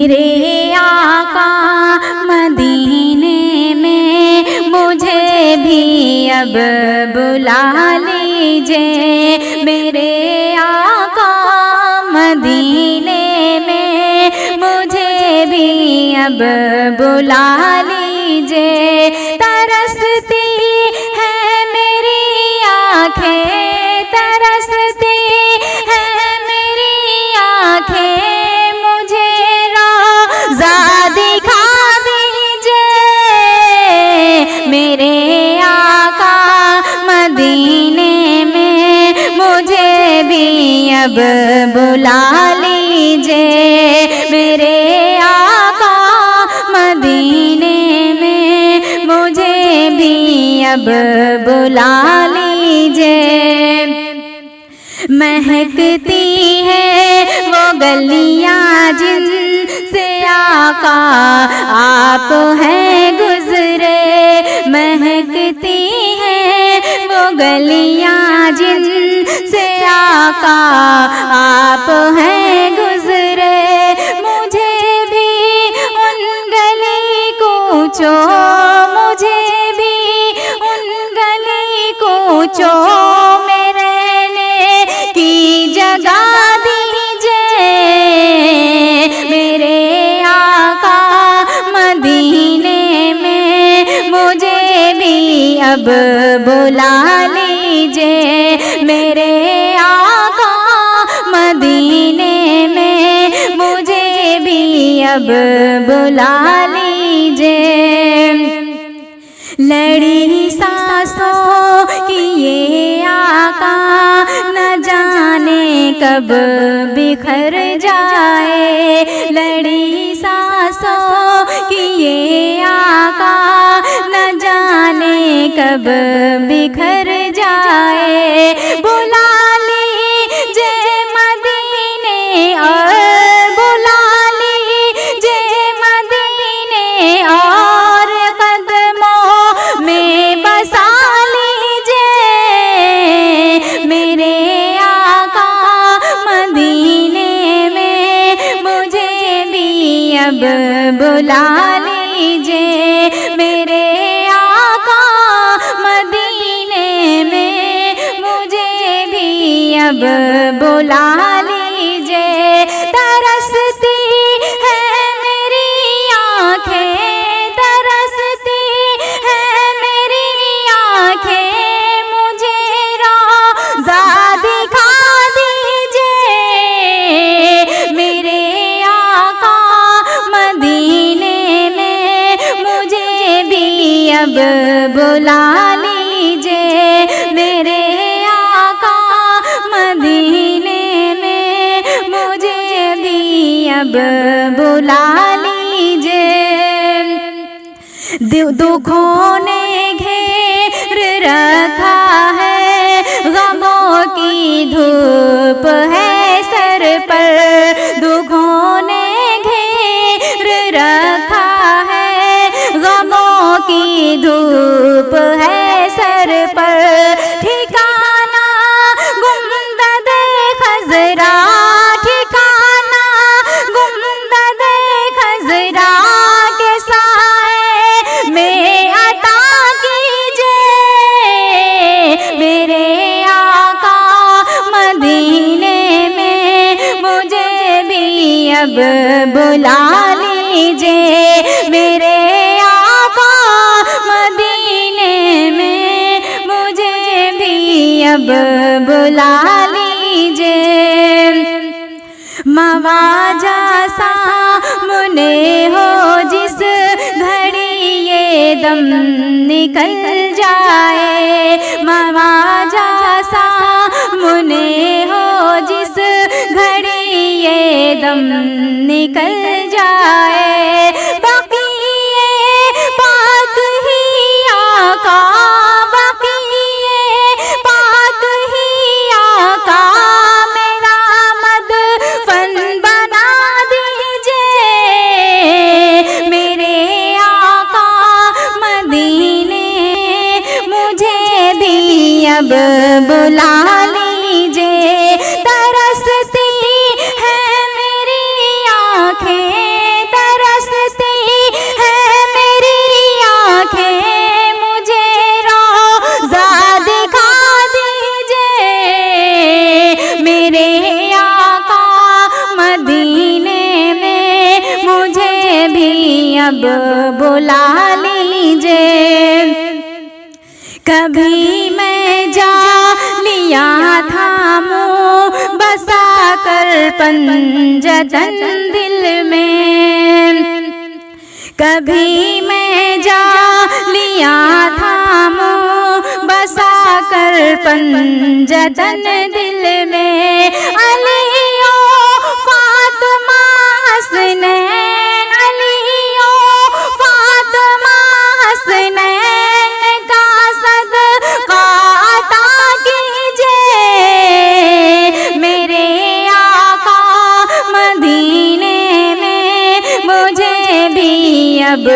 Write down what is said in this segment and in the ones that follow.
میرے آقا مدینے میں مجھے بھی اب بلا لیجئے، میرے آقا مدینے میں مجھے بھی اب بلا لیجئے، ترستی ہے میری آنکھیں، ترستی ہے میری آنکھیں، میرے آقا مدینے میں مجھے بھی اب بلا لیجئے، میرے آقا مدینے میں مجھے بھی اب بلا لیجئے۔ مہکتی ہے وہ گلیاں جن سے آقا آپ ہیں گزرے، مہکتی ہیں وہ گلیاں جن سے آقا آپ ہیں گزرے، مجھے بھی ان گلی کوچوں، مجھے بھی ان گلی کوچوں میں رہنے کی جگہ دیجئے، میرے آقا مدینے میں مجھے بھی اب بلا لیجئے، میرے آقا مدینے میں مجھے بھی اب بلا لیجئے۔ لڑی سانسوں کی یہ آقا نہ جانے کب بکھر جائے، لڑی سانسوں کی یہ آقا نہ جانے کب بکھر جائے، بلا لیجئے مدینے اور بلا لیجئے مدینے اور قدموں میں بسا لیجئے، میرے آقا مدینے میں مجھے بھی اب بلا لیجئے، میرے آقا مدینے میں مجھے بھی اب بلا لیجئے، ترستی ہے میری آنکھیں، ترستی ہے میری آنکھیں، مجھے روضہ دکھا دیجئے، میرے آقا مدینے میں مجھے بھی اب بلا لیجئے، میرے آقا مدینے میں مجھے بھی اب بلا لیجئے۔ دکھوں نے گھیر رکھا ہے، غموں کی دھوپ ہے سر پر، دکھوں نے گھیر رکھا ہے، غموں کی دھوپ ہے سر پر، ٹھکانہ گنبد خضرا، ٹھکانہ گنبد خضرا کے سائے میں عطا کیجئے، میرے آقا مدینے میں مجھے بھی اب بلا لیجئے، میرے آقا مدینے میں مجھے بھی اب بلا لیجئے۔ مواجہ سامنے ہو جس گھڑی یہ دم نکل جائے، مواجہ سامنے ہو جس گھڑی یہ دم نکل جائے، بقیے پاک ہی آقا، بقیے پاک ہی آقا میرا مدفن بنا دیجئے، میرے آقا مدینے مجھے بھی اب بلا لیجئے، ترستی ہے میری آنکھیں، اب بلا لیجیے۔ کبھی میں جا لیا تھا منہ بسا کر پنجتن دل میں، کبھی میں جا لیا تھا منہ بسا کر پنجتن دل میں، علی و فاطمہ حسنین، علی و فاطمہ حسنین کا صدقہ عطا کیجیے۔ میرے آقا مدینے میں مجھے بھی اب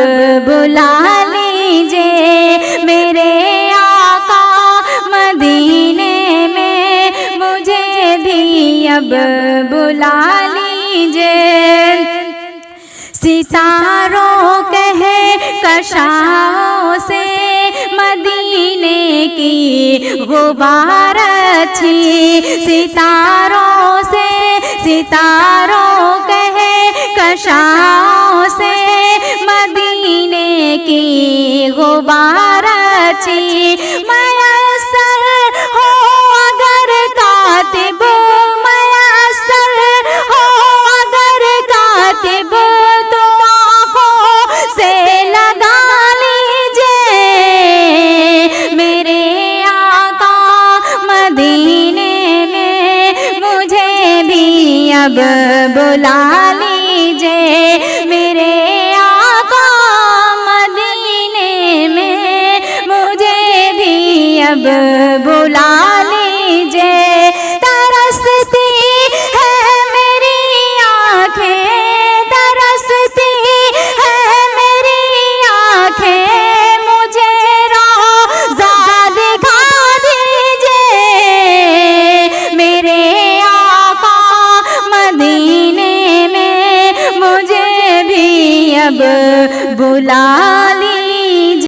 بلا لیجیے۔ میرے آقا مدینے میں مجھے بھی اب بلا لیجیے۔ ستاروں کہکشاؤں سے مدینے کی غبار اچھی، ستاروں کہکشاؤں سے مدینے کی غبار اچھی، میسر ہو اگر کاتب، میسر ہو اگر کاتب تو آنکھوں سے لگا لیجیے۔ میرے آقا مدینے میں مجھے بھی اب بلا لیجیے۔ میرے آقا مدینے میں مجھے بھی اب بلا لیجیے۔ ترستی ہے میری آنکھیں، ترستی ہے میری آنکھیں، مجھے روضہ دکھا دیجیے۔ میرے آقا مدینے میں مجھے بھی اب بلا